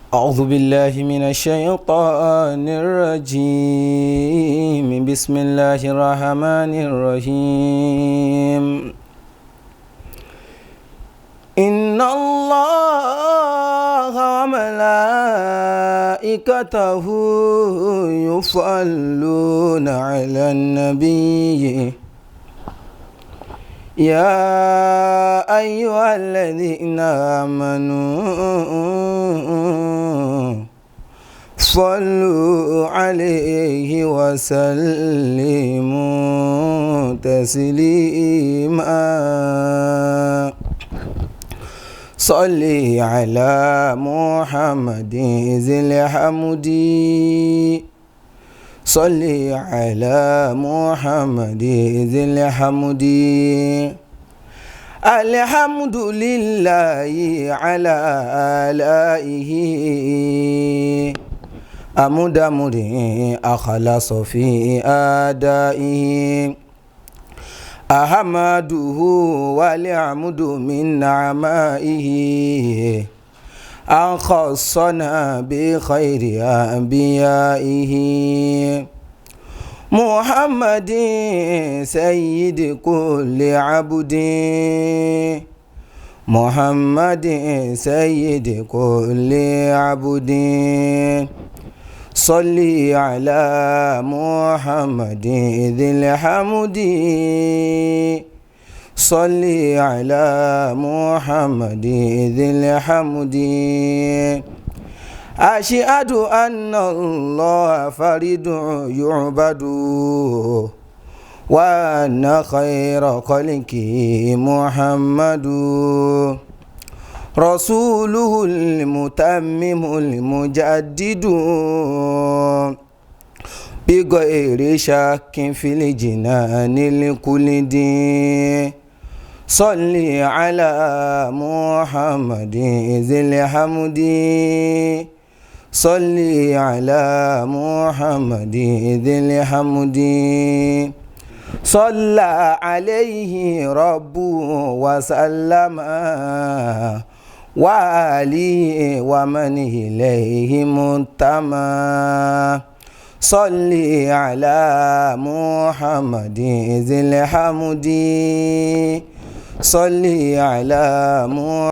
أعوذ بالله من الشيطان الرجيم. بسم الله الرحمن الرحيم. إن الله وملائكته يصلون على النبي يا أيها الذين آمنوا صلوا عليه وسلموا تسليما. صل على محمد ذي الحمد، صل على محمد ذي الحمد. الحمد لله على آلائه أمد أخلص في آدائه. أحمده والعمد من نعمائه أن خصنا بخير أنبيائه. محمد سيد كل عبد، محمد سيد كل عبد. صل على محمد ذي الحمد، صل على محمد ذي الحمد. أشهد أن الله فرد يعبد وأن خير خلقه محمد، رسوله المتمم المجدد بغير شك في الجنان الخلد. صل على محمد ذي الحمد، صل على محمد ذي الحمد. صلى عليه ربه وسلم وآله ومن إليه منتمى. صل على محمد ذي الحمد، صل على محمد